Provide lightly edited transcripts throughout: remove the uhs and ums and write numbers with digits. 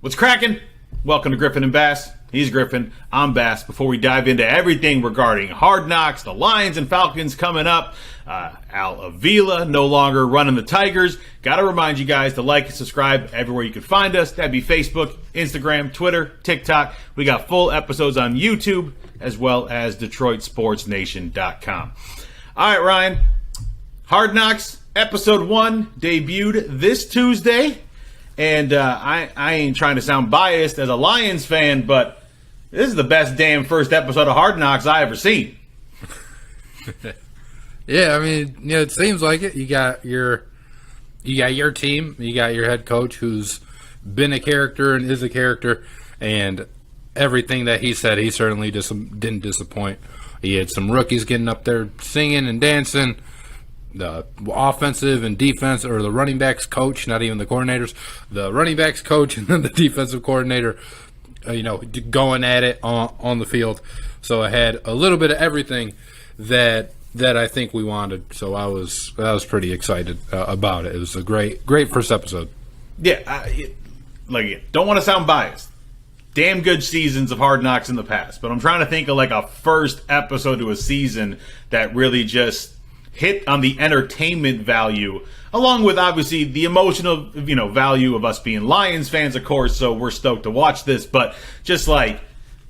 What's cracking? Welcome to Griffin and Bass. He's Griffin, I'm Bass. Before we dive into everything regarding Hard Knocks, the Lions and Falcons coming up, Avila no longer running the Tigers, gotta remind you guys to like and subscribe everywhere you can find us. That'd be Facebook, Instagram, Twitter, TikTok. We got full episodes on YouTube as well as DetroitSportsNation.com. All right, Ryan. Hard Knocks Episode 1 debuted this Tuesday. And I ain't trying to sound biased as a Lions fan, but this is the best damn first episode of Hard Knocks I ever seen. Yeah, I mean, it seems like it. You got your team, you got your head coach who's been a character and is a character, and everything that he said, he certainly didn't disappoint. He had some rookies getting up there singing and dancing. The offensive and defense, or the running backs coach, not even the coordinators, the running backs coach and then the defensive coordinator, going at it on the field. So I had a little bit of everything that I think we wanted. So I was pretty excited about it. It was a great first episode. Yeah, don't want to sound biased. Damn good seasons of Hard Knocks in the past, but I'm trying to think of like a first episode to a season that really just hit on the entertainment value, along with obviously the emotional, value of us being Lions fans, of course. So we're stoked to watch this, but just like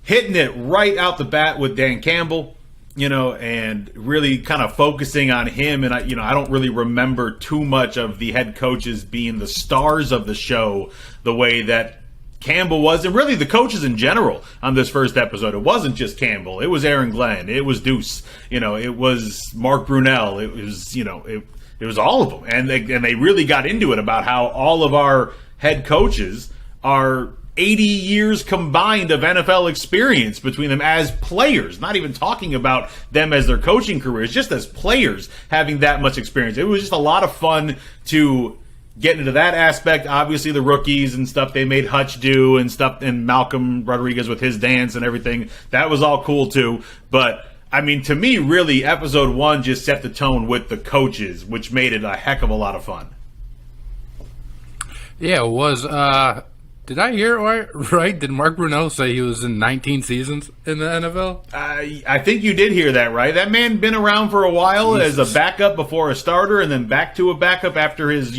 hitting it right out the bat with Dan Campbell, and really kind of focusing on him. And I don't really remember too much of the head coaches being the stars of the show the way that Campbell was, and really the coaches in general on this first episode. It wasn't just Campbell. It was Aaron Glenn. It was Deuce. It was Mark Brunell. It was, it was all of them. And they really got into it about how all of our head coaches are 80 years combined of NFL experience between them as players, not even talking about them as their coaching careers, just as players having that much experience. It was just a lot of fun to get into that aspect. Obviously the rookies and stuff they made Hutch do and stuff, and Malcolm Rodriguez with his dance and everything. That was all cool too. But I mean, to me, really, episode 1 just set the tone with the coaches, which made it a heck of a lot of fun. Yeah, it was. Did I hear it right? Did Mark Brunell say he was in 19 seasons in the NFL? I think you did hear that right. That man been around for a while. Jesus. As a backup before a starter, and then back to a backup after his,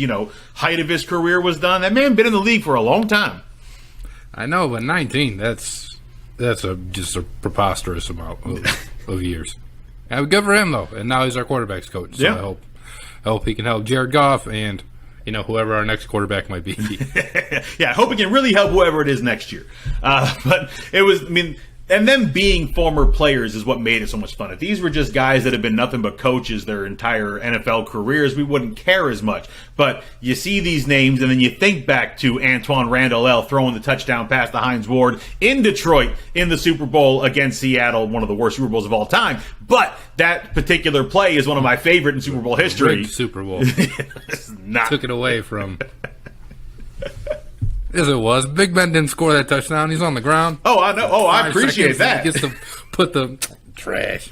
height of his career was done. That man been in the league for a long time. I know, but 19, that's just a preposterous amount of years. Good for him though, and now he's our quarterback's coach. So yeah. I hope he can help Jared Goff and whoever our next quarterback might be. Yeah, I hope it can really help whoever it is next year. But it was, and them being former players is what made it so much fun. If these were just guys that have been nothing but coaches their entire NFL careers, we wouldn't care as much. But you see these names, and then you think back to Antoine Randall L. throwing the touchdown pass to Hines Ward in Detroit in the Super Bowl against Seattle, one of the worst Super Bowls of all time. But that particular play is one of my favorite in Super Bowl history. Great Super Bowl. Took it away from... Yes, it was. Big Ben didn't score that touchdown. He's on the ground. Oh, I know. Oh, I appreciate that. He gets to put the trash.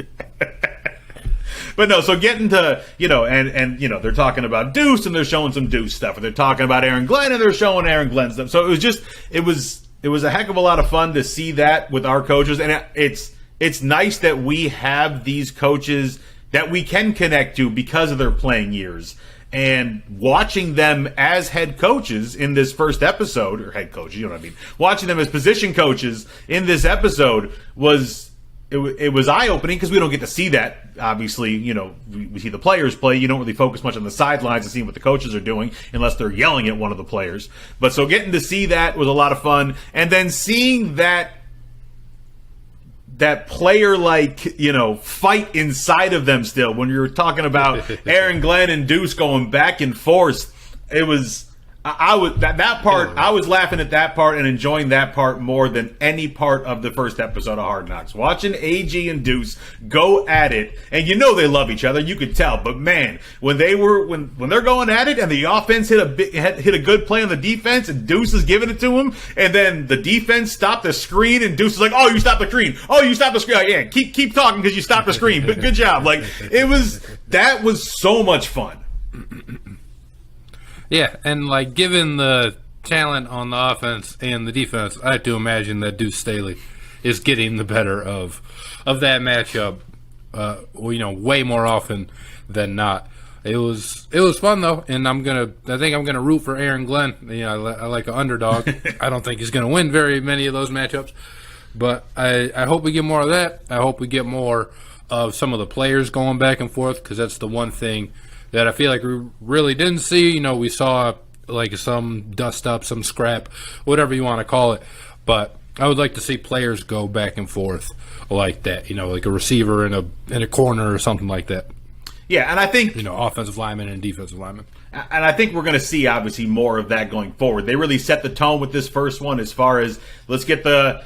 But no, so getting to, they're talking about Deuce and they're showing some Deuce stuff. And they're talking about Aaron Glenn and they're showing Aaron Glenn stuff. So it was a heck of a lot of fun to see that with our coaches. And it's nice that we have these coaches that we can connect to because of their playing years. And watching them as head coaches in this first episode, or head coaches, watching them as position coaches in this episode was eye-opening because we don't get to see that. Obviously, we see the players play. You don't really focus much on the sidelines and seeing what the coaches are doing unless they're yelling at one of the players. But so getting to see that was a lot of fun. And then seeing that player fight inside of them still. When you were talking about Aaron Glenn and Deuce going back and forth, it was I was laughing at that part and enjoying that part more than any part of the first episode of Hard Knocks. Watching AG and Deuce go at it, and they love each other, you could tell. But man, when they're going at it, and the offense hit a good play on the defense, and Deuce is giving it to him, and then the defense stopped the screen, and Deuce is like, "Oh, you stopped the screen! Oh, you stopped the screen! Oh, yeah, keep talking because you stopped the screen. But good job!" That was so much fun. Yeah, and given the talent on the offense and the defense, I have to imagine that Deuce Staley is getting the better of that matchup, way more often than not. It was fun though, and I think I'm gonna root for Aaron Glenn. I like an underdog. I don't think he's gonna win very many of those matchups, but I hope we get more of that. I hope we get more of some of the players going back and forth, because that's the one thing that I feel like we really didn't see. We saw like some dust up, some scrap, whatever you want to call it, but I would like to see players go back and forth like that. Like a receiver in a corner or something like that. Yeah, and I think offensive lineman and defensive lineman. And I think we're going to see, obviously, more of that going forward. They really set the tone with this first one as far as let's get the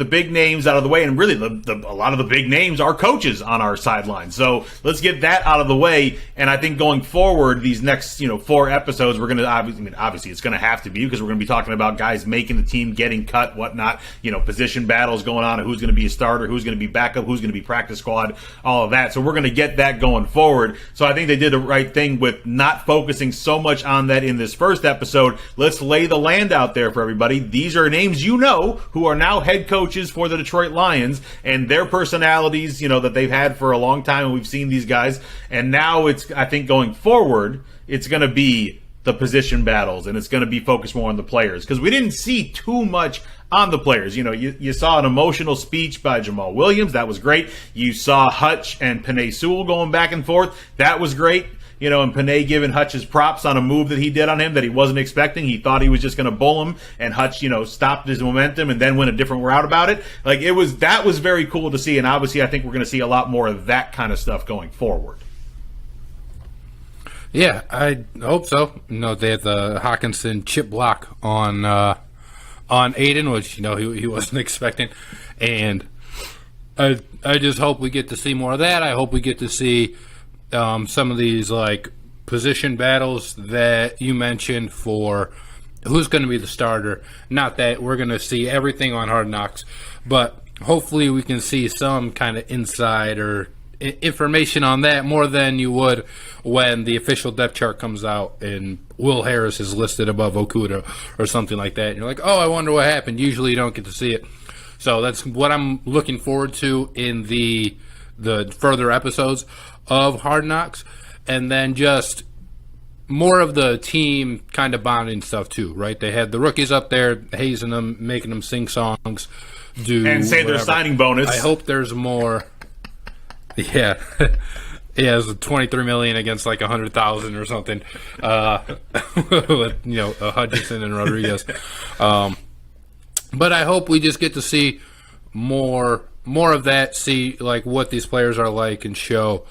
big names out of the way. And really, a lot of the big names are coaches on our sideline. So let's get that out of the way. And I think going forward, these next 4 episodes, we're going to obviously it's going to have to be, because we're going to be talking about guys making the team, getting cut, whatnot. Position battles going on, and who's going to be a starter, who's going to be backup, who's going to be practice squad, all of that. So we're going to get that going forward. So I think they did the right thing with not focusing so much on that in this first episode. Let's lay the land out there for everybody. These are names who are now head coaches for the Detroit Lions, and their personalities, that they've had for a long time, and we've seen these guys. And now I think going forward, it's going to be the position battles, and it's going to be focused more on the players, because we didn't see too much on the players. You saw an emotional speech by Jamal Williams. That was great. You saw Hutch and Penei Sewell going back and forth. That was great. And Penei giving Hutch his props on a move that he did on him that he wasn't expecting. He thought he was just going to bull him, and Hutch, stopped his momentum and then went a different route about it. That was very cool to see, and obviously I think we're going to see a lot more of that kind of stuff going forward. Yeah, I hope so. They had the Hawkinson chip block on Aiden, which he wasn't expecting, and I just hope we get to see more of that. I hope we get to see some of these like position battles that you mentioned for who's going to be the starter. Not that we're going to see everything on Hard Knocks, but hopefully we can see some kind of insight or information on that more than you would when the official depth chart comes out and Will Harris is listed above Okuda or something like that. And you're like, oh, I wonder what happened. Usually you don't get to see it. So that's what I'm looking forward to in the further episodes of Hard Knocks. And then just more of the team kind of bonding stuff too, right? They had the rookies up there hazing them, making them sing songs, and say their signing bonus. I hope there's more. Yeah. Yeah, it was $23 million against like 100,000 or something. With Hutchinson and Rodriguez. But I hope we just get to see more of that, see like what these players are like, and show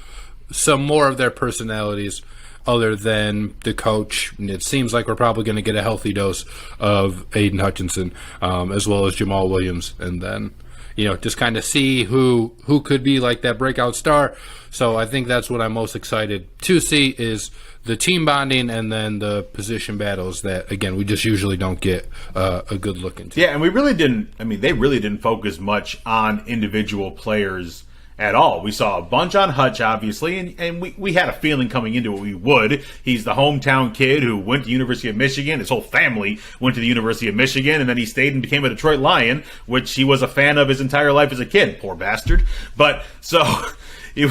some more of their personalities other than the coach. It seems like we're probably going to get a healthy dose of Aiden Hutchinson, as well as Jamal Williams, and then just kind of see who could be like that breakout star. So I think that's what I'm most excited to see, is the team bonding and then the position battles that, again, we just usually don't get a good look into. Yeah, and we really didn't, they really didn't focus much on individual players at all. We saw a bunch on Hutch, obviously, and we had a feeling coming into it we would. He's the hometown kid who went to the University of Michigan. His whole family went to the University of Michigan, and then he stayed and became a Detroit Lion, which he was a fan of his entire life as a kid. Poor bastard. But so I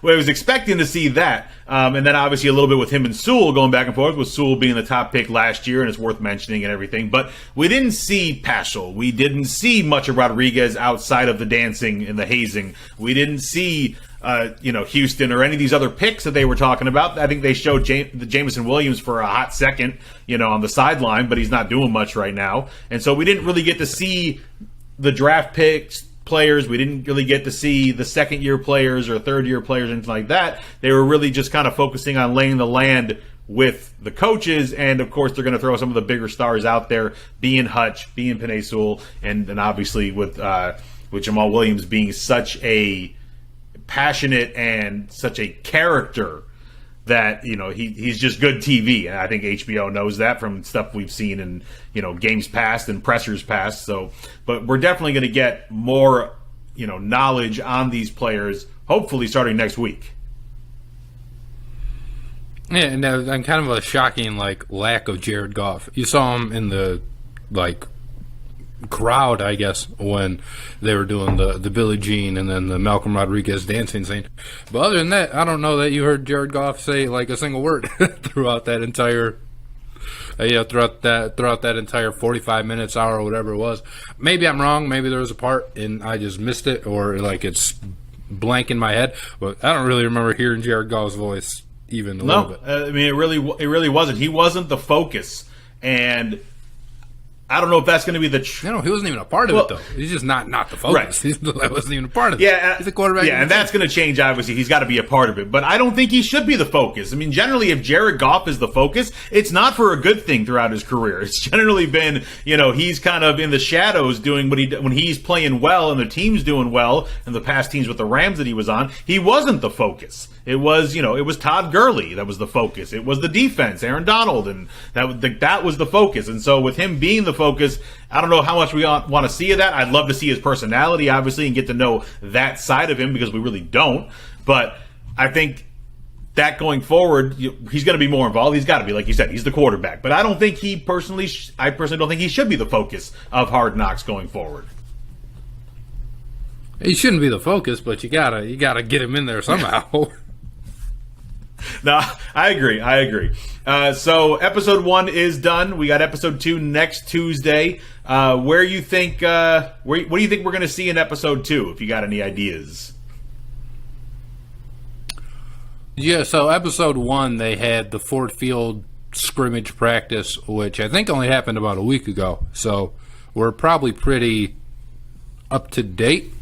was expecting to see that. And then obviously a little bit with him and Sewell going back and forth, with Sewell being the top pick last year, and it's worth mentioning and everything. But we didn't see Paschal. We didn't see much of Rodriguez outside of the dancing and the hazing. We didn't see Houston or any of these other picks that they were talking about. I think they showed the Jameson Williams for a hot second, on the sideline, but he's not doing much right now. And so we didn't really get to see the draft picks, players. We didn't really get to see the second-year players or third-year players, anything like that. They were really just kind of focusing on laying the land with the coaches, and of course they're going to throw some of the bigger stars out there, being Hutch, being Penei Sewell, and then obviously with Jamal Williams being such a passionate and such a character that he's just good TV, and I think HBO knows that from stuff we've seen in games past and pressers past. So, but we're definitely going to get more knowledge on these players, hopefully starting next week. Yeah, and kind of a shocking lack of Jared Goff. You saw him in the crowd, I guess, when they were doing the Billie Jean and then the Malcolm Rodriguez dancing scene. But other than that, I don't know that you heard Jared Goff say a single word throughout that entire throughout that entire 45 minutes, hour, or whatever it was. Maybe I'm wrong. Maybe there was a part and I just missed it, or it's blank in my head. But I don't really remember hearing Jared Goff's voice even a little bit. I mean, it really wasn't. He wasn't the focus, and I don't know if that's going to be the. No, he wasn't even a part of it, though. He's just not the focus. Right. He wasn't even a part of it. Yeah, he's a quarterback. Yeah, and that's going to change. Obviously, he's got to be a part of it. But I don't think he should be the focus. I mean, generally, if Jared Goff is the focus, it's not for a good thing throughout his career. It's generally been, he's kind of in the shadows doing when he's playing well and the team's doing well. And the past teams with the Rams that he was on, he wasn't the focus. It was, it was Todd Gurley that was the focus. It was the defense, Aaron Donald, and that was the focus. And so with him being the focus, I don't know how much we want to see of that. I'd love to see his personality, obviously, and get to know that side of him because we really don't. But I think that going forward, he's going to be more involved. He's got to be, like you said, he's the quarterback. But I don't think I personally don't think he should be the focus of Hard Knocks going forward. He shouldn't be the focus, but you gotta get him in there somehow. No, I agree. So episode 1 is done. We got episode 2 next Tuesday. What do you think we're going to see in episode 2? If you got any ideas. Yeah. So episode 1, they had the Ford Field scrimmage practice, which I think only happened about a week ago. So we're probably pretty up to date.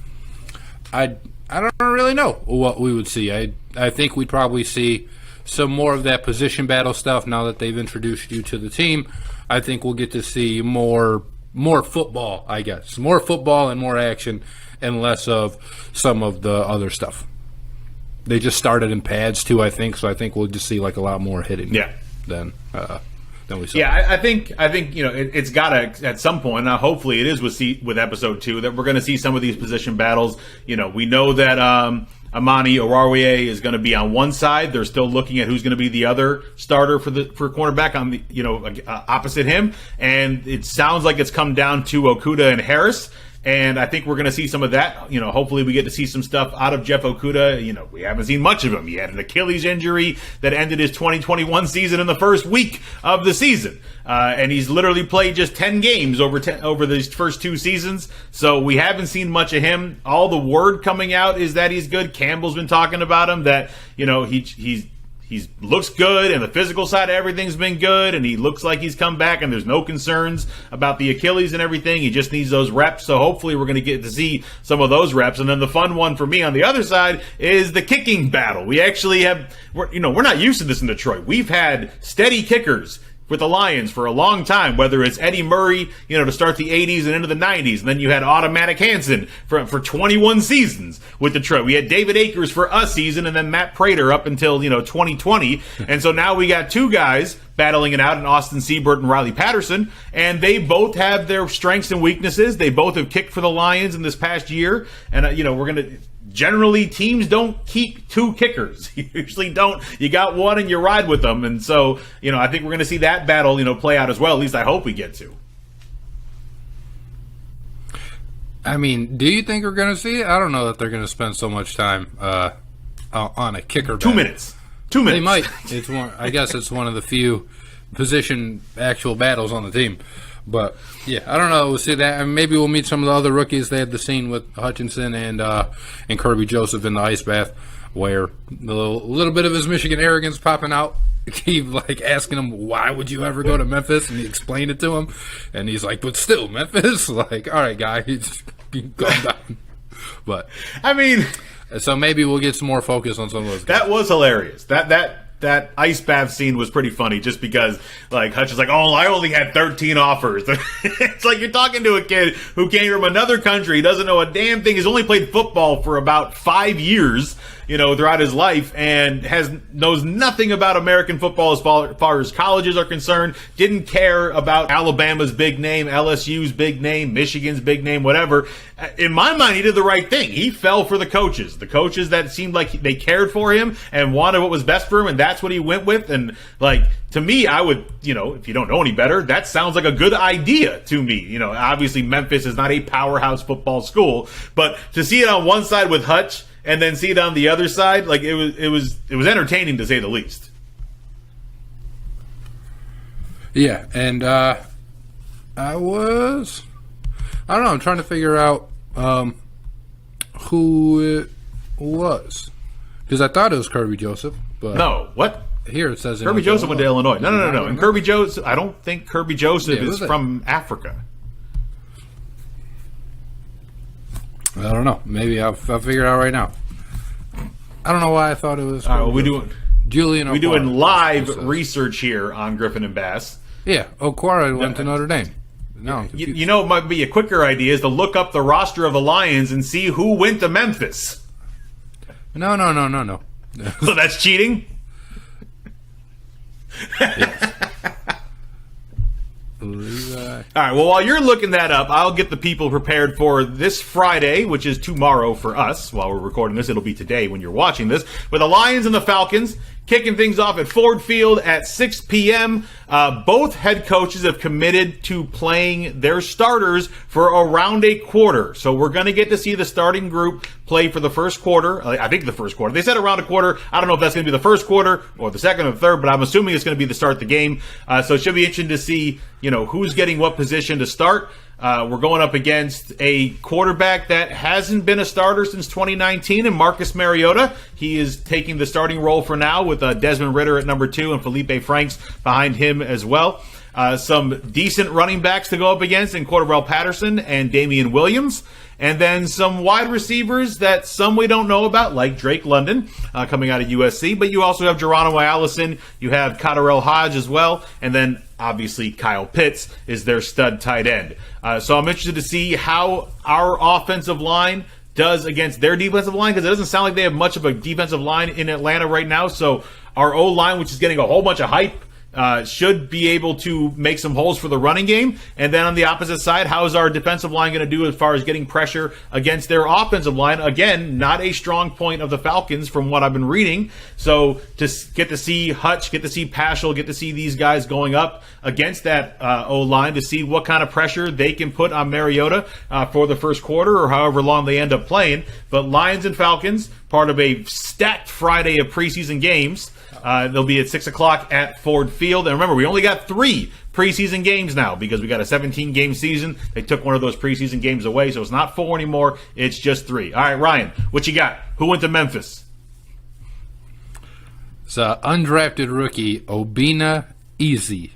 I don't really know what we would see. I think we'd probably see some more of that position battle stuff now that they've introduced you to the team. I think we'll get to see more football, I guess. More football and more action and less of some of the other stuff. They just started in pads too, I think, so I think we'll just see a lot more hitting than we saw. Yeah, I think it's got to at some point. Now, hopefully, it is with episode 2 that we're going to see some of these position battles. We know that Amani Oruwariye is going to be on one side. They're still looking at who's going to be the other starter for cornerback on the opposite him, and it sounds like it's come down to Okudah and Harris. And I think we're going to see some of that. Hopefully we get to see some stuff out of Jeff Okudah. We haven't seen much of him. He had an Achilles injury that ended his 2021 season in the first week of the season. And he's literally played just 10 games over these first 2 seasons. So we haven't seen much of him. All the word coming out is that he's good. Campbell's been talking about him, that, he looks good, and the physical side of everything's been good, and he looks like he's come back, and there's no concerns about the Achilles and everything. He just needs those reps, so hopefully we're going to get to see some of those reps. And then the fun one for me on the other side is the kicking battle. We actually we're not used to this in Detroit. We've had steady kickers with the Lions for a long time, whether it's Eddie Murray, to start the 80s and into the 90s. And then you had Automatic Hansen for 21 seasons with Detroit. We had David Akers for a season, and then Matt Prater up until, 2020. And so now we got 2 guys battling it out in Austin Seibert and Riley Patterson, and they both have their strengths and weaknesses. They both have kicked for the Lions in this past year. And, we're going to... Generally, teams don't keep 2 kickers. You usually don't. You got one and you ride with them. And so, I think we're going to see that battle, play out as well. At least I hope we get to. I mean, do you think we're going to see it? I don't know that they're going to spend so much time on a kicker battle. 2 minutes. 2 minutes. They might. I guess it's one of the few position actual battles on the team. But, yeah, I don't know. We'll see that. And maybe we'll meet some of the other rookies. They had the scene with Hutchinson and Kirby Joseph in the ice bath where a little bit of his Michigan arrogance popping out. He, asking him, why would you ever go to Memphis? And he explained it to him. And he's like, but still, Memphis? All right, guy. He's calm down. But, I mean... So maybe we'll get some more focus on some of those guys. That was hilarious. That ice bath scene was pretty funny just because, Hutch is like, oh, I only had 13 offers. It's like you're talking to a kid who came from another country, doesn't know a damn thing. He's only played football for about 5 years, throughout his life, and knows nothing about American football as far as colleges are concerned. Didn't care about Alabama's big name, LSU's big name, Michigan's big name, whatever. In my mind, he did the right thing. He fell for the coaches that seemed like they cared for him and wanted what was best for him, and that's what he went with. And to me, I would, if you don't know any better, that sounds like a good idea to me. Obviously Memphis is not a powerhouse football school, but to see it on one side with Hutch and then see it on the other side, it was entertaining to say the least. Yeah, and I don't know, I'm trying to figure out who it was. Because I thought it was Kirby Joseph, but no, what? Here it says Kirby Joseph went to Illinois. No. And Kirby Joseph, I don't think Kirby Joseph is from Africa. I don't know. Maybe I'll figure it out right now. I don't know why I thought it was. All right, well, Julian. We doing live research here on Griffin and Bass. Yeah, Okwara went to Notre Dame. No, it might be a quicker idea is to look up the roster of the Lions and see who went to Memphis. No. So that's cheating? Yes. All right, well, while you're looking that up, I'll get the people prepared for this Friday, which is tomorrow for us. While we're recording this, it'll be today when you're watching this. With the Lions and the Falcons kicking things off at Ford Field at 6 p.m. Both head coaches have committed to playing their starters for around a quarter. So we're going to get to see the starting group play for the first quarter. I think the first quarter. They said around a quarter. I don't know if that's going to be the first quarter or the second or the third, but I'm assuming it's going to be the start of the game. So it should be interesting to see, who's getting what position to start. We're going up against a quarterback that hasn't been a starter since 2019 in Marcus Mariota. He is taking the starting role for now with Desmond Ridder at number 2 and Felipe Franks behind him as well. Some decent running backs to go up against in Cordarrelle Patterson and Damian Williams. And then some wide receivers that some we don't know about, like Drake London coming out of USC. But you also have Geronimo Allison. You have Cotterell Hodge as well. And then, obviously, Kyle Pitts is their stud tight end. So I'm interested to see how our offensive line does against their defensive line, because it doesn't sound like they have much of a defensive line in Atlanta right now. So our O-line, which is getting a whole bunch of hype, should be able to make some holes for the running game. And then on the opposite side, how is our defensive line going to do as far as getting pressure against their offensive line? Again, not a strong point of the Falcons from what I've been reading. So to get to see Hutch, get to see Paschal, get to see these guys going up against that O-line to see what kind of pressure they can put on Mariota for the first quarter or however long they end up playing. But Lions and Falcons, part of a stacked Friday of preseason games. They'll be at 6 o'clock at Ford Field. And remember, we only got 3 preseason games now because we got a 17-game season. They took one of those preseason games away, so it's not 4 anymore. It's just 3. All right, Ryan, what you got? Who went to Memphis? It's undrafted rookie, Obina Easy.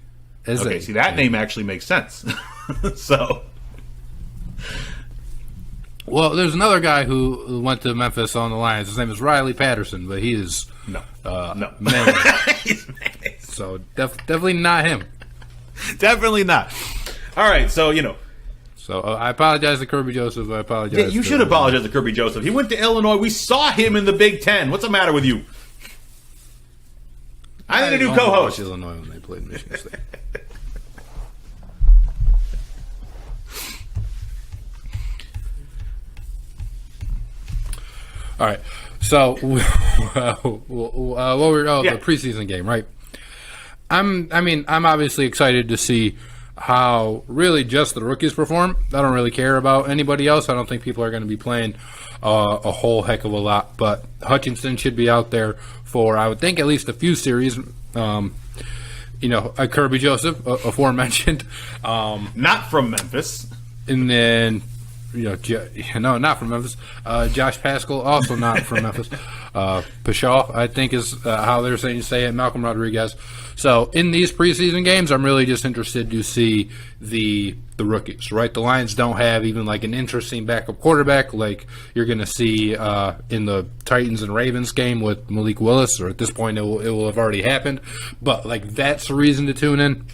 Okay, see, that name actually makes sense. So... Well, there's another guy who went to Memphis on the Lions. His name is Riley Patterson, but he is no. Mayonnaise. So definitely not him. Definitely not. All right, so So I apologize to Kirby Joseph. I apologize. Yeah, you should apologize to Kirby Joseph. He went to Illinois. We saw him in the Big Ten. What's the matter with you? I need a new co-host. Illinois when they played Michigan State. All right, so the preseason game, right? I'm obviously excited to see how really just the rookies perform. I don't really care about anybody else. I don't think people are going to be playing a whole heck of a lot, but Hutchinson should be out there for, I would think, at least a few series. Kirby Joseph, aforementioned, not from Memphis, and then. No, not from Memphis. Josh Paschal, also not from Memphis. Paschal, I think is how they're saying to say it. Malcolm Rodriguez. So in these preseason games, I'm really just interested to see the rookies, right? The Lions don't have even like an interesting backup quarterback like you're going to see in the Titans and Ravens game with Malik Willis, or at this point it will have already happened. But like that's the reason to tune in.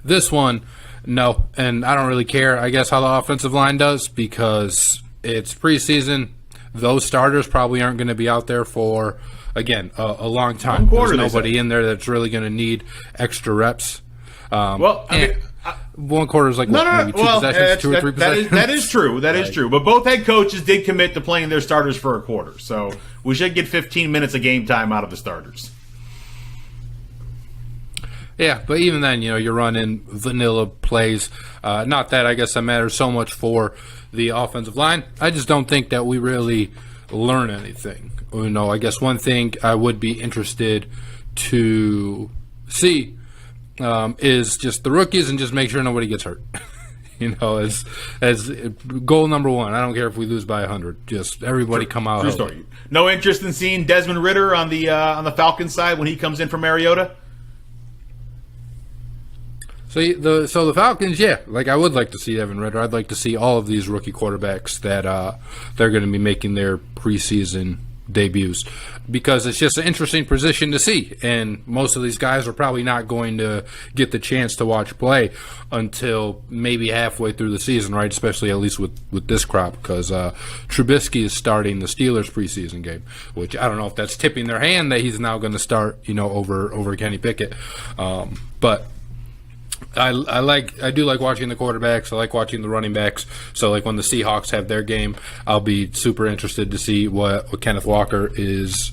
This one. No, and I don't really care, I guess, how the offensive line does because it's preseason. those starters probably aren't going to be out there for, again, a long time. One quarter, there's nobody in there that's really going to need extra reps. Well, I mean, 1 quarter is like maybe two possessions, 2 or 3 possessions. That is true. That is true. But both head coaches did commit to playing their starters for a quarter, so we should get 15 minutes of game time out of the starters. Yeah, but even then, you're running vanilla plays. Not that I guess that matters so much for the offensive line. I just don't think that we really learn anything. I guess one thing I would be interested to see is just the rookies and just make sure nobody gets hurt. As goal number one. I don't care if we lose by 100. Just everybody come out. True story. No interest in seeing Desmond Ridder on the Falcons side when he comes in from Mariota. So the Falcons, yeah, I would like to see Evan Ridder. I'd like to see all of these rookie quarterbacks that they're going to be making their preseason debuts, because it's just an interesting position to see, and most of these guys are probably not going to get the chance to watch play until maybe halfway through the season, right? Especially at least with this crop, because Trubisky is starting the Steelers preseason game, which I don't know if that's tipping their hand that he's now going to start, over Kenny Pickett, but I do like watching the quarterbacks. I like watching the running backs. So when the Seahawks have their game, I'll be super interested to see what Kenneth Walker is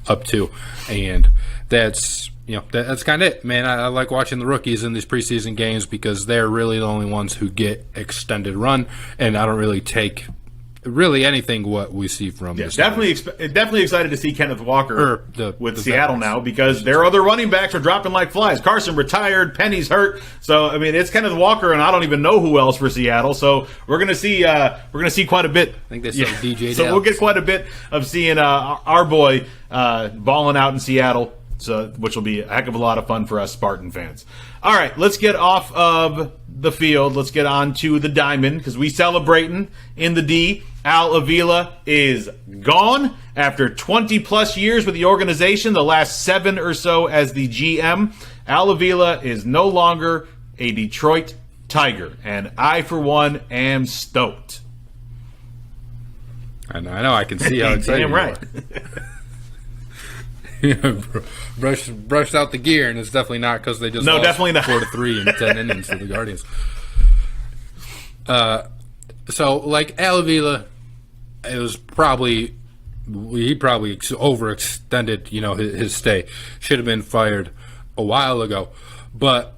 up to. And that's kind of it, man. I like watching the rookies in these preseason games because they're really the only ones who get extended run, and I don't really take anything what we see from this. Definitely excited to see Kenneth Walker with Seattle now, because their other running backs are dropping like flies. Carson retired, Penny's hurt, so I mean it's Kenneth Walker, and I don't even know who else for Seattle. So we're gonna see quite a bit. I think they said DJ. So we'll get quite a bit of seeing our boy balling out in Seattle. So, which will be a heck of a lot of fun for us Spartan fans. All right, let's get off of the field. Let's get on to the diamond, because we celebrating in the D. Al Avila is gone after 20-plus years with the organization, the last 7 or so as the GM. Al Avila is no longer a Detroit Tiger, and I, for one, am stoked. I know. I can see how excited you are. Brushed out the gear, and it's definitely not because they just lost definitely not. 4-3 in 10 innings to the Guardians. So Al Avila, he probably overextended, his stay. Should have been fired a while ago. But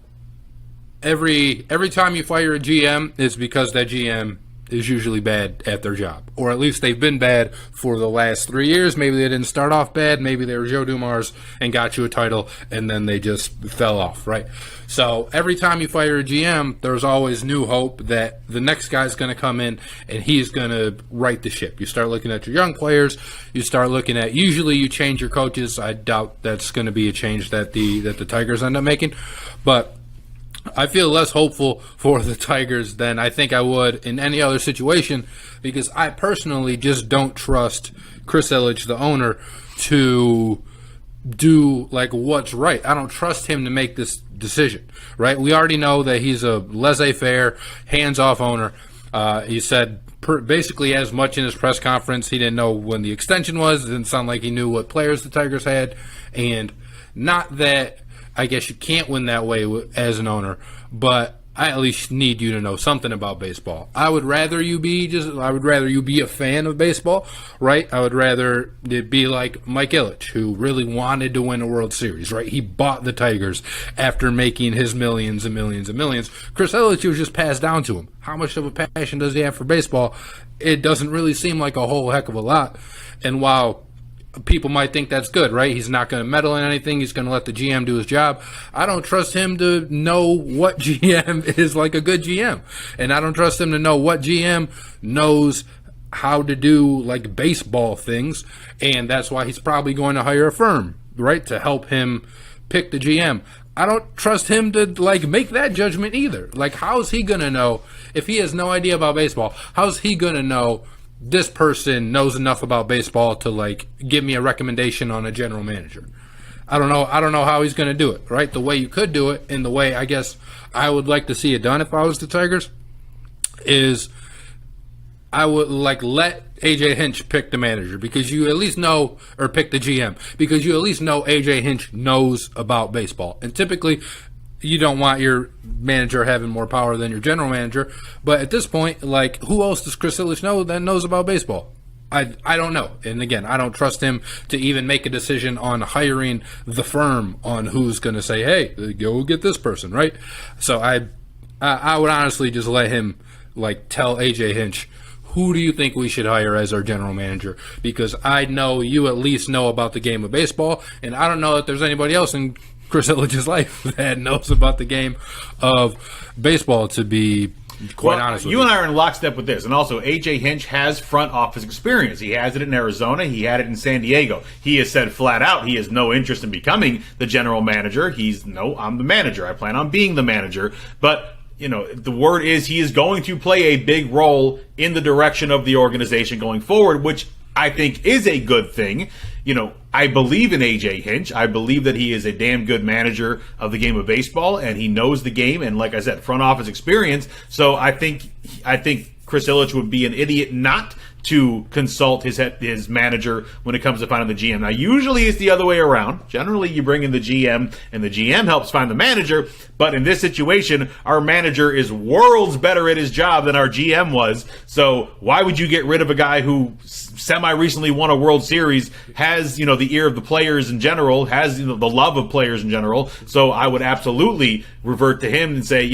every time you fire a GM, it's because that GM is usually bad at their job, or at least they've been bad for the last 3 years. Maybe they didn't start off bad. Maybe they were Joe Dumars and got you a title, and then they just fell off, right? So every time you fire a GM, there's always new hope that the next guy's going to come in and he's going to right the ship. You start looking at your young players. You start looking at, usually you change your coaches. I doubt that's going to be a change that the Tigers end up making, but I feel less hopeful for the Tigers than I think I would in any other situation, because I personally just don't trust Chris Ilitch, the owner, to do what's right. I don't trust him to make this decision, right? We already know that he's a laissez-faire, hands-off owner. He said basically as much in his press conference. He didn't know when the extension was. It didn't sound like he knew what players the Tigers had, and not that I guess you can't win that way as an owner, but I at least need you to know something about baseball. I would rather you be a fan of baseball, right? I would rather it be like Mike Ilitch, who really wanted to win a World Series, right? He bought the Tigers after making his millions and millions and millions. Chris Ilitch was just passed down to him. How much of a passion does he have for baseball? It doesn't really seem like a whole heck of a lot. And while people might think that's good, right? He's not going to meddle in anything. He's going to let the GM do his job. I don't trust him to know what GM is like a good GM. And I don't trust him to know what GM knows how to do baseball things. And that's why he's probably going to hire a firm, right, to help him pick the GM. I don't trust him to make that judgment either. How's he going to know if he has no idea about baseball? How's he going to know this person knows enough about baseball to give me a recommendation on a general manager? I don't know how he's going to do it, right? The way you could do it, and the way I guess I would like to see it done if I was the Tigers, is I would let AJ Hinch pick the manager, because you at least know, or pick the GM, because you at least know AJ Hinch knows about baseball. And typically, you don't want your manager having more power than your general manager. But at this point, who else does Chris Ilitch know that knows about baseball? I don't know. And again, I don't trust him to even make a decision on hiring the firm on who's going to say, hey, go get this person, right? So I would honestly just let him tell AJ Hinch, who do you think we should hire as our general manager? Because I know you at least know about the game of baseball, and I don't know if there's anybody else in Chris Ilitch's life that knows about the game of baseball, to be quite honest with you. You and I are in lockstep with this. And also, AJ Hinch has front office experience. He has it in Arizona. He had it in San Diego. He has said flat out he has no interest in becoming the general manager. I'm the manager. I plan on being the manager. But the word is he is going to play a big role in the direction of the organization going forward, which I think is a good thing. I believe in AJ Hinch. I believe that he is a damn good manager of the game of baseball, and he knows the game, and like I said, front office experience. So I think Chris Ilitch would be an idiot not to consult his manager when it comes to finding the GM. Now, usually it's the other way around. Generally, you bring in the GM, and the GM helps find the manager. But in this situation, our manager is worlds better at his job than our GM was. So why would you get rid of a guy who semi-recently won a World Series, has, the ear of the players in general, has, the love of players in general? So I would absolutely revert to him and say,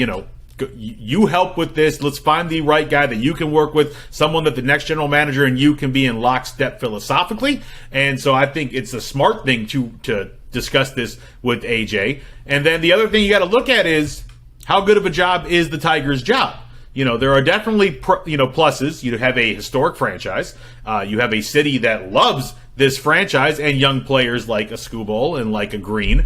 you help with this. Let's find the right guy that you can work with, someone that the next general manager and you can be in lockstep philosophically. And so I think it's a smart thing to discuss this with AJ. And then the other thing you got to look at is, how good of a job is the Tigers' job? There are definitely pluses. You have a historic franchise. You have a city that loves this franchise and young players like a Skubal and like a Green.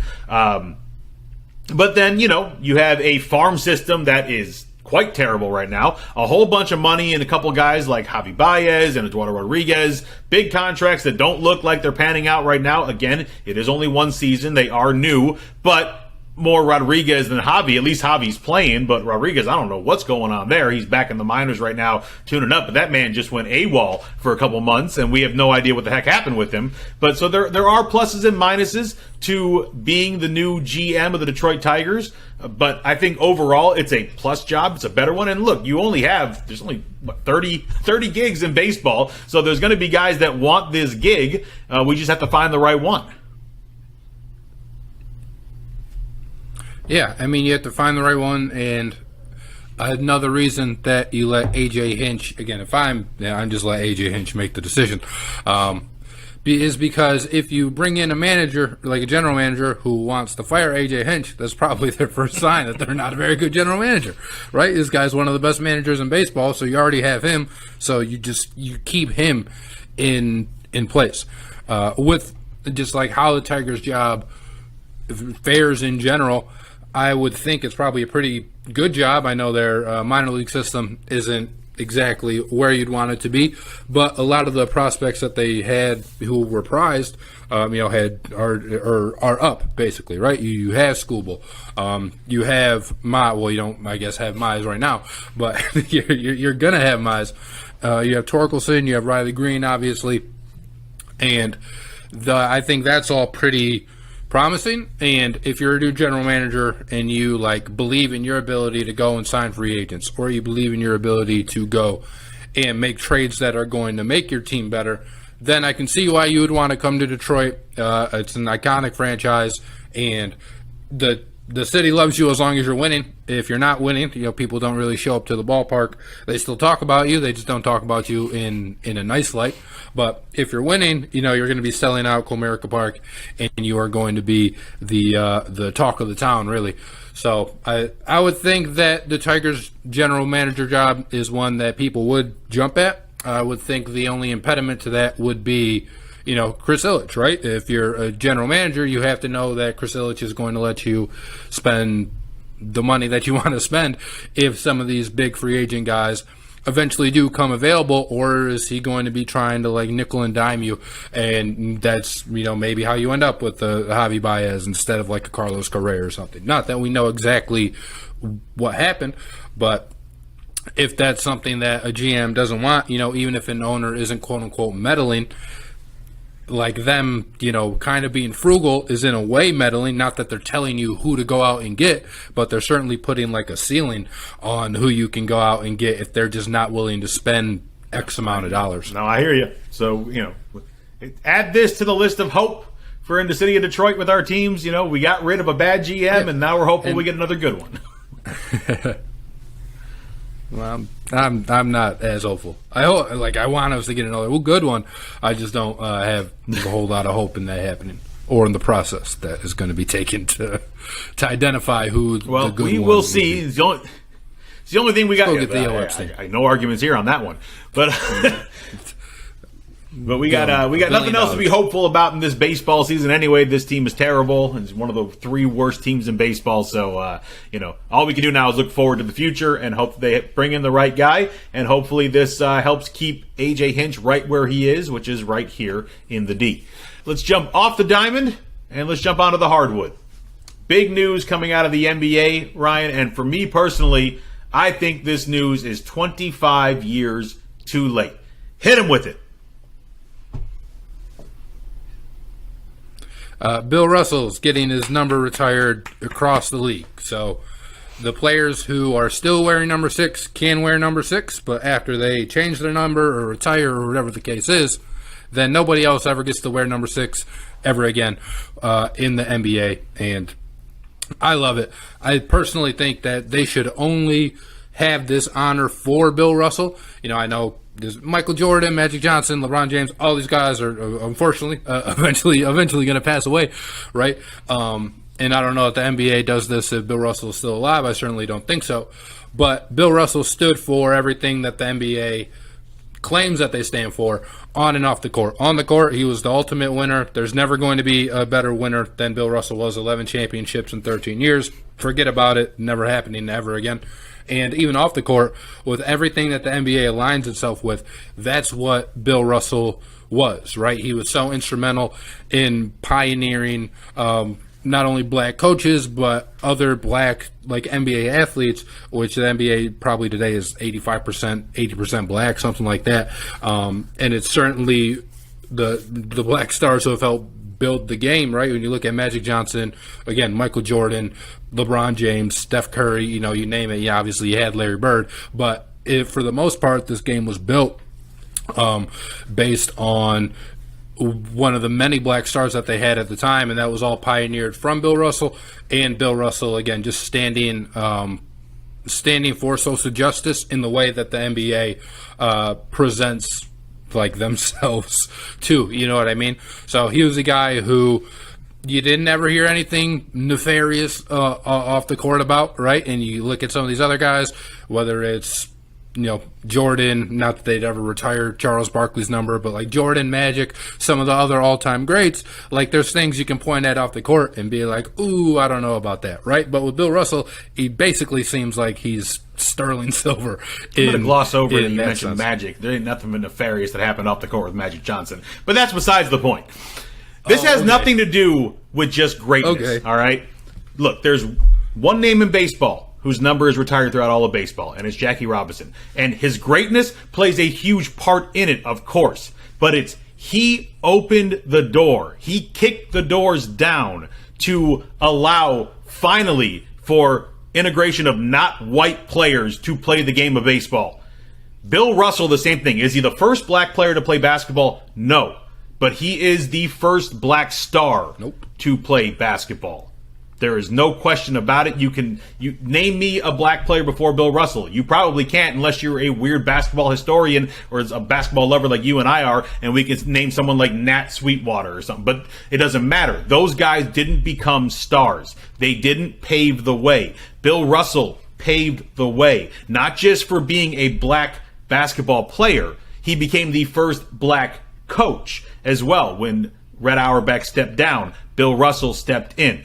But then, you have a farm system that is quite terrible right now. A whole bunch of money and a couple guys like Javi Baez and Eduardo Rodriguez. Big contracts that don't look like they're panning out right now. Again, it is only one season. They are new. But more Rodriguez than Javi. At least Javi's playing, but Rodriguez, I don't know what's going on there. He's back in the minors right now tuning up, but that man just went AWOL for a couple months, and we have no idea what the heck happened with him. But so there are pluses and minuses to being the new GM of the Detroit Tigers, but I think overall it's a plus job. It's a better one. And look, there's only 30 gigs in baseball, so there's going to be guys that want this gig. We just have to find the right one. Yeah, you have to find the right one, and another reason that you let AJ Hinch, again, I'm just let AJ Hinch make the decision, is because if you bring in a manager, like a general manager, who wants to fire AJ Hinch, that's probably their first sign that they're not a very good general manager, right? This guy's one of the best managers in baseball, so you already have him, so you keep him in place. With just like how the Tigers' job fares in general, I would think it's probably a pretty good job. I know their minor league system isn't exactly where you'd want it to be, but a lot of the prospects that they had who were prized, are up basically, right? You have Skubal, you have Mize. Well, you don't, I guess, have Mize right now, but you're gonna have Mize. You have Torkelson, you have Riley Green, obviously, and I think that's all pretty promising. And if you're a new general manager and you believe in your ability to go and sign free agents, or you believe in your ability to go and make trades that are going to make your team better, then I can see why you would want to come to Detroit. It's an iconic franchise, and the city loves you as long as you're winning. If you're not winning, people don't really show up to the ballpark. They still talk about you. They just don't talk about you in a nice light. But if you're winning, you're going to be selling out Comerica Park, and you are going to be the talk of the town, really. So I would think that the Tigers' general manager job is one that people would jump at. I would think the only impediment to that would be, Chris Ilitch, right? If you're a general manager, you have to know that Chris Ilitch is going to let you spend the money that you want to spend if some of these big free agent guys eventually do come available, or is he going to be trying to nickel and dime you? And that's, maybe how you end up with the Javi Baez instead of a Carlos Correa or something. Not that we know exactly what happened, but if that's something that a GM doesn't want, even if an owner isn't quote unquote meddling, like them, kind of being frugal is in a way meddling. Not that they're telling you who to go out and get, but they're certainly putting like a ceiling on who you can go out and get if they're just not willing to spend X amount of dollars. No, I hear you. So, add this to the list of hope for in the city of Detroit with our teams. We got rid of a bad GM, and now we're hoping we get another good one. Well, I'm not as hopeful. I want us to get another good one. I just don't have a whole lot of hope in that happening, or in the process that is going to be taken to identify who the good one. Well, we will see. It's the only thing we got. I no arguments here on that one, but. But we got nothing else to be hopeful about in this baseball season anyway. This team is terrible. It's one of the 3 worst teams in baseball. So, all we can do now is look forward to the future and hope they bring in the right guy. And hopefully this helps keep A.J. Hinch right where he is, which is right here in the D. Let's jump off the diamond and let's jump onto the hardwood. Big news coming out of the NBA, Ryan. And for me personally, I think this news is 25 years too late. Hit him with it. Bill Russell's getting his number retired across the league. So the players who are still wearing number 6 can wear number 6, but after they change their number or retire or whatever the case is, then nobody else ever gets to wear number 6 ever again in the NBA. And I love it. I personally think that they should only have this honor for Bill Russell. I know there's Michael Jordan, Magic Johnson, LeBron James. All these guys are unfortunately eventually going to pass away, right? And I don't know if the NBA does this if Bill Russell is still alive. I certainly don't think so. But Bill Russell stood for everything that the NBA claims that they stand for on and off the court. On the court, he was the ultimate winner. There's never going to be a better winner than Bill Russell was. 11 championships in 13 years. Forget about it. Never happening ever again. And even off the court, with everything that the NBA aligns itself with, that's what Bill Russell was, right? He was so instrumental in pioneering not only black coaches, but other black, NBA athletes, which the NBA probably today is 85%, 80% black, something like that. And it's certainly the black stars who have helped build the game, right? When you look at Magic Johnson, again, Michael Jordan, LeBron James, Steph Curry, you name it. Yeah, obviously you had Larry Bird, but for the most part, this game was built based on one of the many black stars that they had at the time, and that was all pioneered from Bill Russell. And Bill Russell, again, just standing for social justice in the way that the NBA presents themselves too, you know what I mean? So he was a guy who you didn't ever hear anything nefarious off the court about, right? And you look at some of these other guys, whether it's Jordan, not that they'd ever retire Charles Barkley's number, but Jordan, Magic, some of the other all-time greats, there's things you can point at off the court and be like, ooh, I don't know about that, right? But with Bill Russell, he basically seems like he's sterling silver. I'm going to gloss over that you mentioned Magic. There ain't nothing nefarious that happened off the court with Magic Johnson. But that's besides the point. This has nothing to do with just greatness, all right? Look, there's one name in baseball whose number is retired throughout all of baseball, and it's Jackie Robinson. And his greatness plays a huge part in it, of course. But he opened the door. He kicked the doors down to allow, finally, for integration of not white players to play the game of baseball. Bill Russell, the same thing. Is he the first black player to play basketball? No. But he is the first black star to play basketball. There is no question about it. You name me a black player before Bill Russell. You probably can't unless you're a weird basketball historian or a basketball lover like you and I are, and we can name someone like Nat Sweetwater or something. But it doesn't matter. Those guys didn't become stars. They didn't pave the way. Bill Russell paved the way, not just for being a black basketball player. He became the first black coach as well. When Red Auerbach stepped down, Bill Russell stepped in.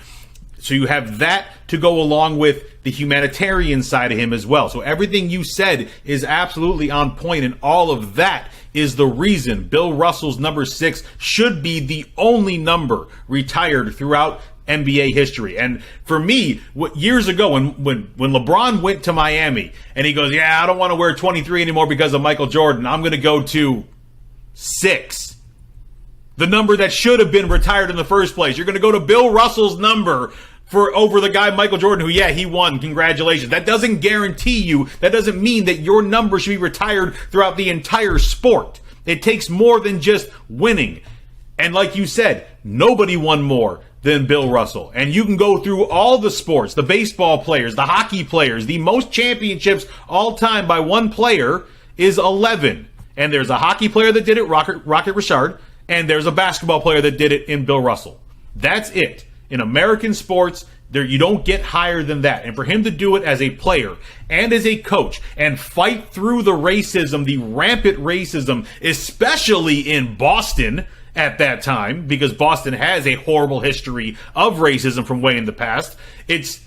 So you have that to go along with the humanitarian side of him as well. So everything you said is absolutely on point, and all of that is the reason Bill Russell's number 6 should be the only number retired throughout NBA history. And for me, years ago when LeBron went to Miami and he goes, yeah, I don't want to wear 23 anymore because of Michael Jordan. I'm going to go to 6. The number that should have been retired in the first place. You're going to go to Bill Russell's number for over the guy Michael Jordan, who, yeah, he won. Congratulations. That doesn't guarantee you. That doesn't mean that your number should be retired throughout the entire sport. It takes more than just winning. And like you said, nobody won more than Bill Russell. And you can go through all the sports, the baseball players, the hockey players. The most championships all time by one player is 11. And there's a hockey player that did it, Rocket Richard, and there's a basketball player that did it in Bill Russell. That's it. In American sports, you don't get higher than that. And for him to do it as a player and as a coach and fight through the racism, the rampant racism, especially in Boston at that time, because Boston has a horrible history of racism from way in the past, it's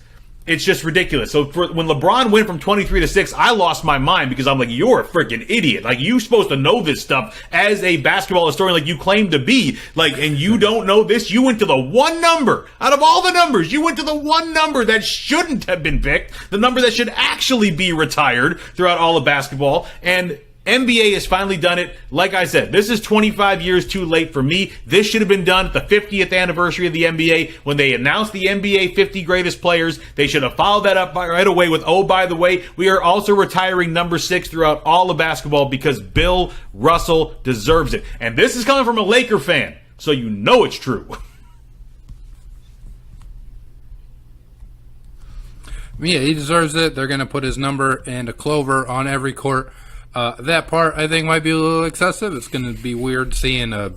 just ridiculous. So when LeBron went from 23 to 6, I lost my mind because I'm like, you're a freaking idiot. Like, you're supposed to know this stuff as a basketball historian like you claim to be. Like, and you don't know this? You went to the one number. Out of all the numbers, you went to the one number that shouldn't have been picked. The number that should actually be retired throughout all of basketball. And NBA has finally done it. Like I said, this is 25 years too late for me. This should have been done at the 50th anniversary of the NBA when they announced the NBA 50 greatest players. They should have followed that up right away with, oh, by the way, we are also retiring number 6 throughout all of basketball because Bill Russell deserves it. And this is coming from a Laker fan, so you know it's true. Yeah, he deserves it. They're going to put his number and a clover on every court. That part, I think, might be a little excessive. It's going to be weird seeing a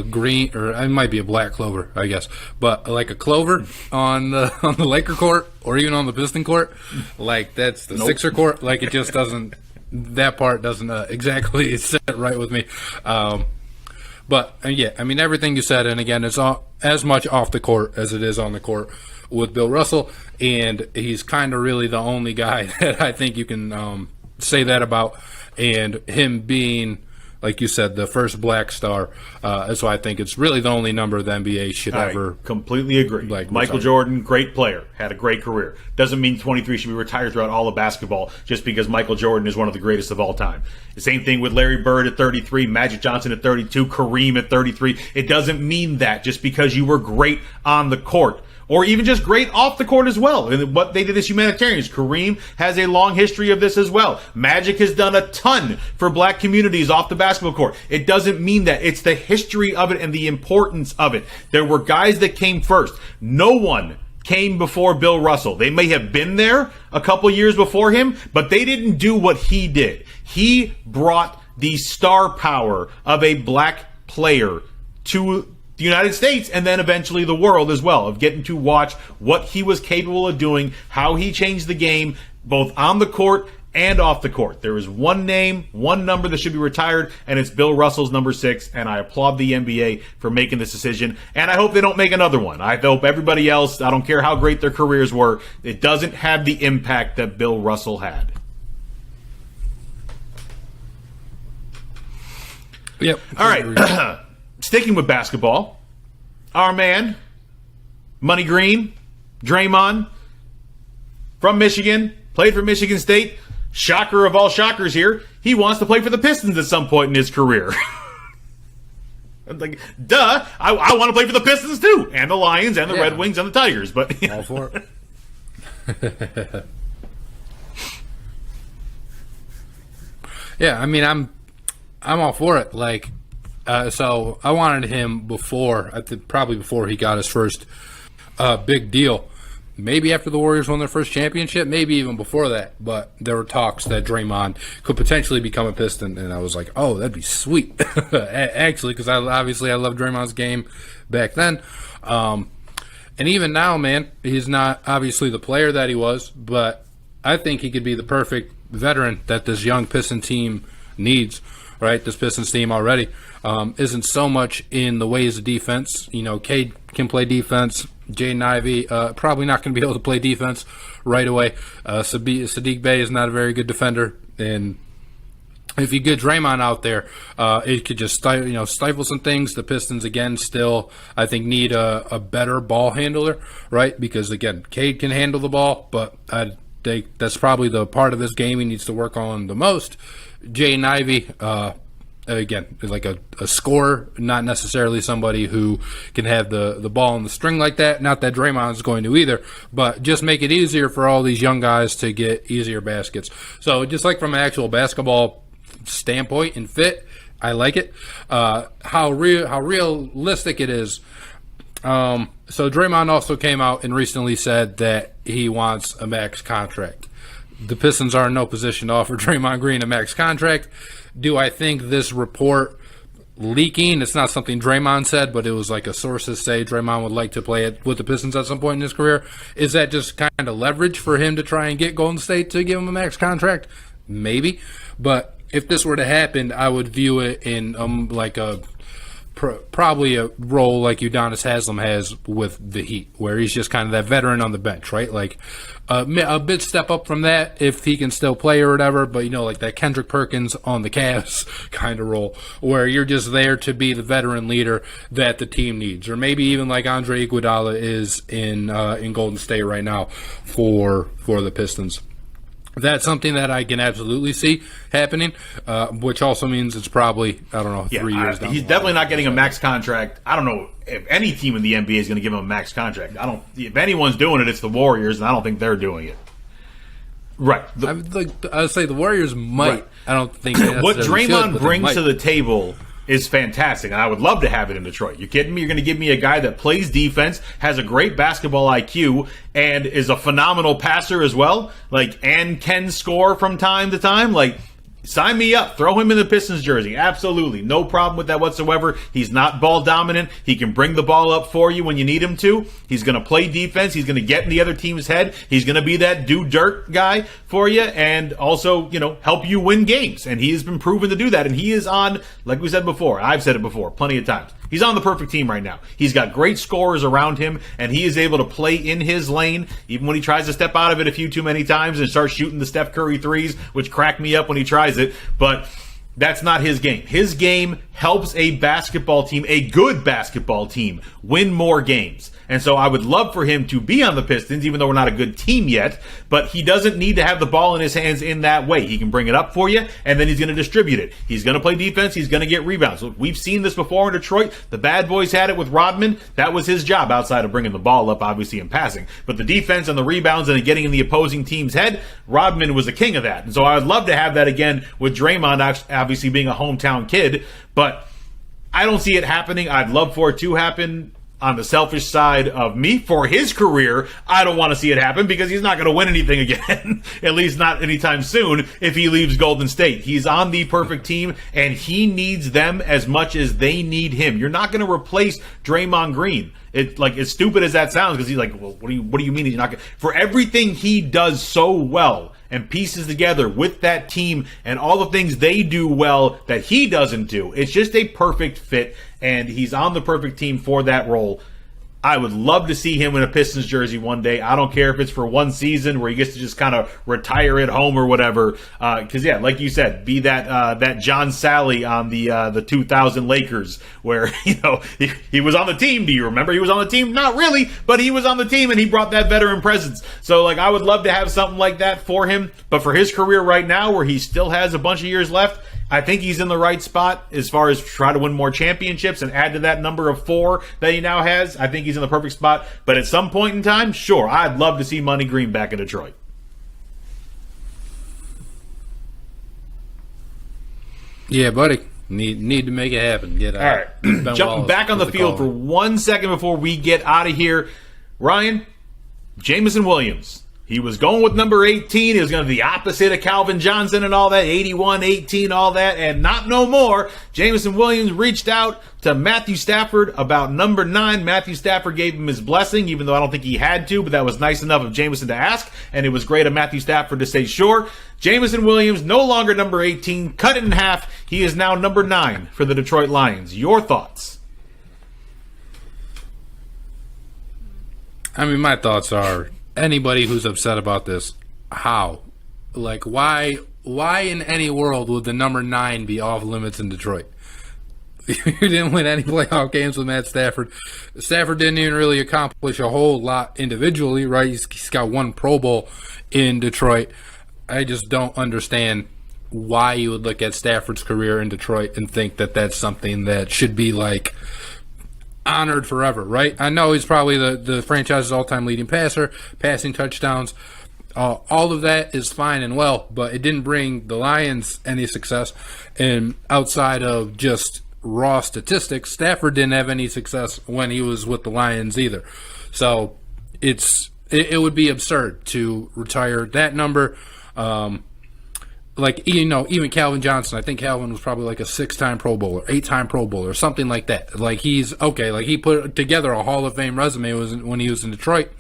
green, or it might be a black clover, I guess, but like a clover on the Laker court or even on the Piston court, like that's the Sixer court. Like, it just doesn't. That part doesn't exactly sit right with me. But yeah, I mean, everything you said, and again, it's as much off the court as it is on the court with Bill Russell, and he's kind of really the only guy that I think you can say that about, and him being, like you said, the first black star. That's why I think it's really the only number the NBA should ever. Completely agree. Like, Michael Jordan, great player, had a great career. Doesn't mean 23 should be retired throughout all of basketball just because Michael Jordan is one of the greatest of all time. The same thing with Larry Bird at 33, Magic Johnson at 32, Kareem at 33. It doesn't mean that just because you were great on the court. Or even just great off the court as well. And what they did as humanitarians. Kareem has a long history of this as well. Magic has done a ton for black communities off the basketball court. It doesn't mean that. It's the history of it and the importance of it. There were guys that came first. No one came before Bill Russell. They may have been there a couple years before him, but they didn't do what he did. He brought the star power of a black player to the United States and then eventually the world as well, of getting to watch what he was capable of doing, how he changed the game, both on the court and off the court. There is one name, one number that should be retired, and it's Bill Russell's number 6, and I applaud the NBA for making this decision, and I hope they don't make another one. I hope everybody else, I don't care how great their careers were, it doesn't have the impact that Bill Russell had. Yep. All right. Sticking with basketball, our man, Money Green, Draymond, from Michigan, played for Michigan State. Shocker of all shockers here, he wants to play for the Pistons at some point in his career. I'm like, duh, I want to play for the Pistons too, and the Lions, and the Red Wings, and the Tigers. But all for it. Yeah, I mean, I'm all for it. Like, so I wanted him before, probably before he got his first big deal. Maybe after the Warriors won their first championship, maybe even before that. But there were talks that Draymond could potentially become a Piston, and I was like, oh, that'd be sweet. Actually, because I loved Draymond's game back then. And even now, man, he's not obviously the player that he was, but I think he could be the perfect veteran that this young Piston team needs, right? This Pistons team already isn't so much in the ways of defense. You know, Cade can play defense. Jaden Ivey probably not going to be able to play defense right away. Sadiq Bey is not a very good defender, and if you get Draymond out there, it could just stifle some things. The Pistons, again, still, I think, need a better ball handler, right? Because, again, Cade can handle the ball, but that's probably the part of this game he needs to work on the most. Jaden Ivey, again, is like a scorer, not necessarily somebody who can have the ball on the string like that. Not that Draymond's going to either, but just make it easier for all these young guys to get easier baskets. So just like from an actual basketball standpoint and fit, I like it. How realistic it is. So Draymond also came out and recently said that he wants a max contract. The Pistons are in no position to offer Draymond Green a max contract. Do I think this report leaking, it's not something Draymond said, but it was like a sources say Draymond would like to play with the Pistons at some point in his career, is that just kind of leverage for him to try and get Golden State to give him a max contract? Maybe. But if this were to happen, I would view it in like probably a role like Udonis Haslem has with the Heat, where he's just kind of that veteran on the bench, right? Like a bit step up from that if he can still play or whatever, but like that Kendrick Perkins on the Cavs kind of role, where you're just there to be the veteran leader that the team needs, or maybe even like Andre Iguodala is in Golden State right now for the Pistons. That's something that I can absolutely see happening, which also means it's probably, 3 years down. He's definitely not getting a max contract. I don't know if any team in the NBA is going to give him a max contract. If anyone's doing it, it's the Warriors, and I don't think they're doing it. Right. I would say the Warriors might. Right. I don't think what Draymond brings to the table is fantastic, and I would love to have it in Detroit. You kidding me? You're going to give me a guy that plays defense, has a great basketball IQ, and is a phenomenal passer as well, and can score from time to time? Sign me up. Throw him in the Pistons jersey. Absolutely. No problem with that whatsoever. He's not ball dominant. He can bring the ball up for you when you need him to. He's going to play defense. He's going to get in the other team's head. He's going to be that do dirt guy for you and also, help you win games. And he has been proven to do that. And he is on, like we said before, I've said it before plenty of times, he's on the perfect team right now. He's got great scorers around him, and he is able to play in his lane, even when he tries to step out of it a few too many times and start shooting the Steph Curry threes, which crack me up when he tries it. But that's not his game. His game helps a basketball team, a good basketball team, win more games. And so I would love for him to be on the Pistons, even though we're not a good team yet. But he doesn't need to have the ball in his hands in that way. He can bring it up for you, and then he's going to distribute it. He's going to play defense. He's going to get rebounds. We've seen this before in Detroit. The bad boys had it with Rodman. That was his job outside of bringing the ball up, obviously, and passing. But the defense and the rebounds and getting in the opposing team's head, Rodman was the king of that. And so I would love to have that again with Draymond obviously being a hometown kid. But I don't see it happening. I'd love for it to happen. On the selfish side of me, for his career, I don't want to see it happen because he's not going to win anything again, at least not anytime soon, if he leaves Golden State. He's on the perfect team, and he needs them as much as they need him. You're not going to replace Draymond Green. As stupid as that sounds, because he's like, well, what do you mean he's not going to? For everything he does so well and pieces together with that team and all the things they do well that he doesn't do, it's just a perfect fit, and he's on the perfect team for that role. I would love to see him in a Pistons jersey one day. I don't care if it's for one season where he gets to just kind of retire at home or whatever. Because, like you said, be that John Sally on the 2000 Lakers where, he was on the team. Do you remember he was on the team? Not really, but he was on the team and he brought that veteran presence. So, I would love to have something like that for him. But for his career right now where he still has a bunch of years left, I think he's in the right spot as far as try to win more championships and add to that number of 4 that he now has. I think he's in the perfect spot. But at some point in time, sure, I'd love to see Money Green back in Detroit. Yeah, buddy. Need to make it happen. All right. Jumping back on the field for 1 second before we get out of here. Ryan, Jameson Williams. He was going with number 18. He was going to be the opposite of Calvin Johnson and all that, 81, 18, all that, and not no more. Jameson Williams reached out to Matthew Stafford about number 9. Matthew Stafford gave him his blessing, even though I don't think he had to, but that was nice enough of Jameson to ask, and it was great of Matthew Stafford to say sure. Jameson Williams, no longer number 18, cut it in half. He is now number 9 for the Detroit Lions. Your thoughts? I mean, my thoughts are, anybody who's upset about this, how? Why why in any world would the number 9 be off limits in Detroit? You didn't win any playoff games with Matt Stafford. Stafford didn't even really accomplish a whole lot individually, right? He's got 1 Pro Bowl in Detroit. I just don't understand why you would look at Stafford's career in Detroit and think that that's something that should be, like, honored forever, right? I know he's probably the franchise's all-time leading passer, passing touchdowns. All of that is fine and well, but it didn't bring the Lions any success. And outside of just raw statistics, Stafford didn't have any success when he was with the Lions either. So it would be absurd to retire that number. Like, you know, even Calvin Johnson, I think Calvin was probably like a 6-time Pro Bowler, 8-time Pro Bowler, something like that. Like, he's okay. Like, he put together a Hall of Fame resume when he was in Detroit.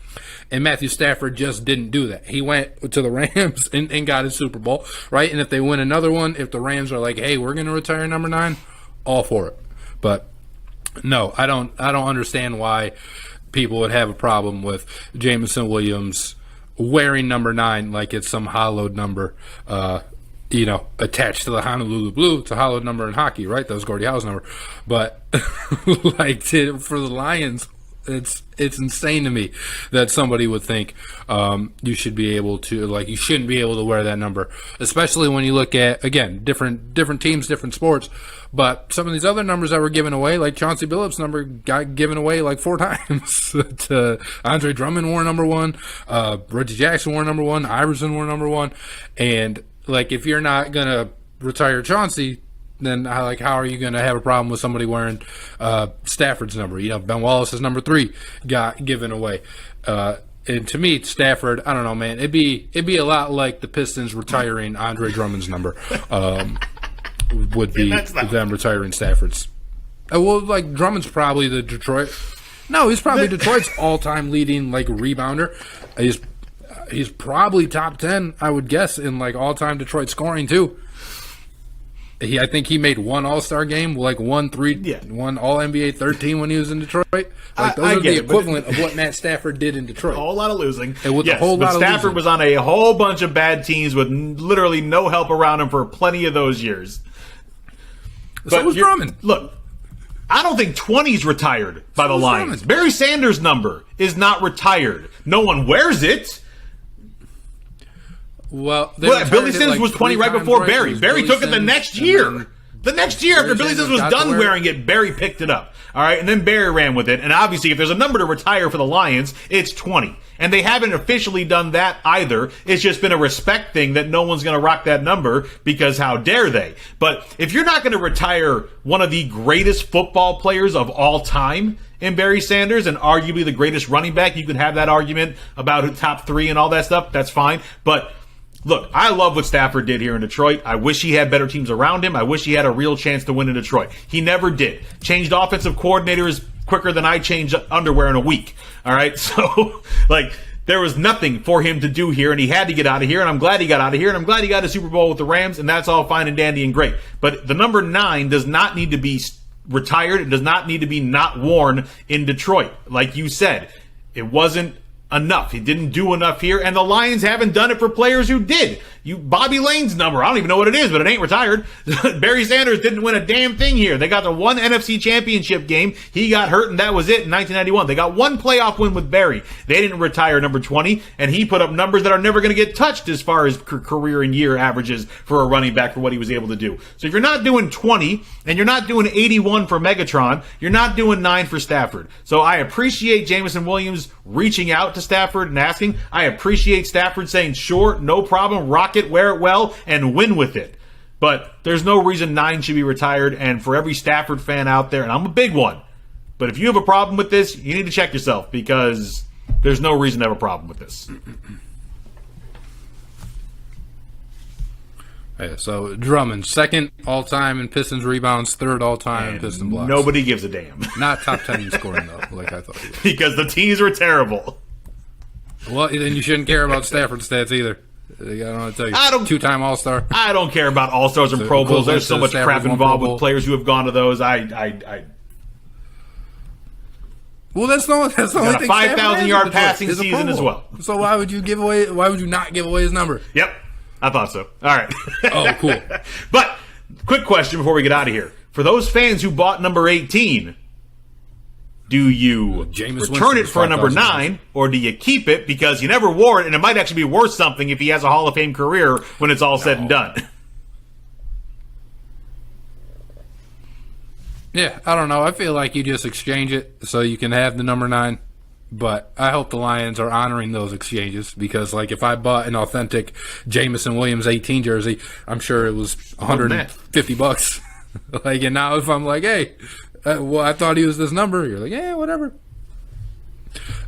And Matthew Stafford just didn't do that. He went to the Rams and got his Super Bowl, right? And if they win another one, if the Rams are like, hey, we're going to retire number 9, all for it. But no, I don't understand why people would have a problem with Jameson Williams wearing number 9 like it's some hallowed number, you know, attached to the Honolulu Blue. It's a hallowed number in hockey, right? That was Gordie Howe's number. But like for the Lions, it's insane to me that somebody would think you should be able to, like, you shouldn't be able to wear that number, especially when you look at, again, different teams, different sports. But some of these other numbers that were given away, like Chauncey Billups' number got given away like 4 times. To Andre Drummond wore number 1, Reggie Jackson wore number 1, Iverson wore number 1, and like, if you're not gonna retire Chauncey, then how are you going to have a problem with somebody wearing Stafford's number? You know, Ben Wallace's number 3 got given away. And to me, Stafford, I don't know, man. It'd be a lot like the Pistons retiring Andre Drummond's number. Would be them retiring Stafford's. Well, like, Drummond's probably the Detroit. No, he's probably Detroit's all-time leading, like, rebounder. He's probably top 10, I would guess, in, like, all-time Detroit scoring too. I think he made 1 All-Star game, like 1 All-NBA 13 when he was in Detroit. Like, those are the equivalent of what Matt Stafford did in Detroit. A whole lot of losing. And with a whole lot of Stafford losing. was on a whole bunch of bad teams with literally no help around him for plenty of those years. So was Drummond. Look, I don't think 20's retired by the Lions. Drummond. Barry Sanders' number is not retired. No one wears it. Well, Billy Sims was 20 right before Barry. Barry took it the next year. The next year after Billy Sims was done wearing it, Barry picked it up. All right, and then Barry ran with it. And obviously, if there's a number to retire for the Lions, it's 20. And they haven't officially done that either. It's just been a respect thing that no one's going to rock that number because how dare they? But if you're not going to retire one of the greatest football players of all time in Barry Sanders and arguably the greatest running back, you could have that argument about who top 3 and all that stuff. That's fine. But look, I love what Stafford did here in Detroit. I wish he had better teams around him. I wish he had a real chance to win in Detroit. He never did. Changed offensive coordinators quicker than I changed underwear in a week. All right? So, like, there was nothing for him to do here, and he had to get out of here, and I'm glad he got out of here, and I'm glad he got a Super Bowl with the Rams, and that's all fine and dandy and great. But the number 9 does not need to be retired. It does not need to be not worn in Detroit. Like you said, it wasn't enough. He didn't do enough here, and the Lions haven't done it for players who did. Bobby Lane's number, I don't even know what it is, but it ain't retired. Barry Sanders didn't win a damn thing here. They got the 1 NFC championship game. He got hurt, and that was it in 1991. They got 1 playoff win with Barry. They didn't retire number 20, and he put up numbers that are never going to get touched as far as career and year averages for a running back for what he was able to do. So if you're not doing 20, and you're not doing 81 for Megatron, you're not doing 9 for Stafford. So I appreciate Jameson Williams reaching out to Stafford and asking. I appreciate Stafford saying, sure, no problem, rock it, wear it well, and win with it. But there's no reason 9 should be retired, and for every Stafford fan out there, and I'm a big one, but if you have a problem with this, you need to check yourself, because there's no reason to have a problem with this. Yeah, so Drummond, 2nd all-time in Pistons rebounds, 3rd all-time in Piston blocks. Nobody gives a damn. Not top 10 in scoring, though, like I thought he was. Because the teams were terrible. Well, then you shouldn't care about Stafford's stats either. I don't want to tell you. 2-time All-Star. I don't care about All-Stars and Pro Bowls. There's so much crap involved with players who have gone to those. Well, that's the only thing. 5,000-yard passing season as well. So why would you not give away his number? Yep. I thought so. All right. Oh, cool. But quick question before we get out of here: for those fans who bought number 18, do you Jameis return it Winston's for a number 5,000. 9, or do you keep it because you never wore it, and it might actually be worth something if he has a Hall of Fame career when it's all said and done? Yeah, I don't know. I feel like you just exchange it so you can have the number 9. But I hope the Lions are honoring those exchanges because, like, if I bought an authentic Jameson Williams 18 jersey, I'm sure it was $150. Like, and now if I'm like, hey, well, I thought he was this number, you're like, yeah, whatever.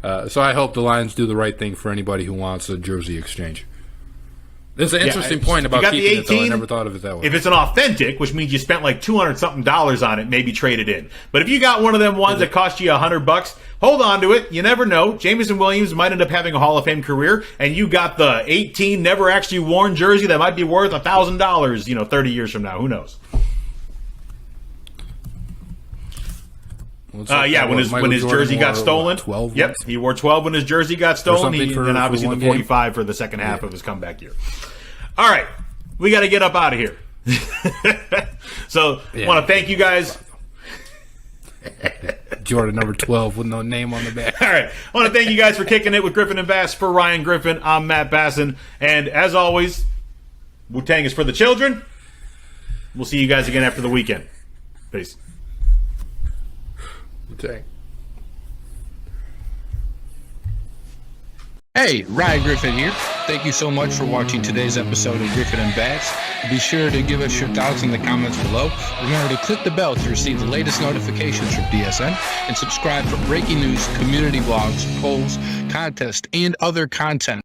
So I hope the Lions do the right thing for anybody who wants a jersey exchange. There's an interesting point about you got keeping the 18, it, though. I never thought of it that way. If it's an authentic, which means you spent like $200-something on it, maybe trade it in. But if you got one of them ones that cost you $100, hold on to it. You never know. Jameson Williams might end up having a Hall of Fame career, and you got the 18 never actually worn jersey that might be worth $1,000, 30 years from now. Who knows? When his jersey got stolen. 12 yep, he wore 12 when his jersey got stolen. Then obviously the 45 for the second half of his comeback year. All right, we got to get up out of here. So I want to thank you guys. Jordan number 12 with no name on the back. All right, I want to thank you guys for kicking it with Griffin and Bass. For Ryan Griffin, I'm Matt Bassin, and as always, Wu-Tang is for the children. We'll see you guys again after the weekend. Peace. Wu-Tang. Hey, Ryan Griffin here. Thank you so much for watching today's episode of Griffin and Bass. Be sure to give us your thoughts in the comments below. Remember to click the bell to receive the latest notifications from DSN and subscribe for breaking news, community blogs, polls, contests, and other content.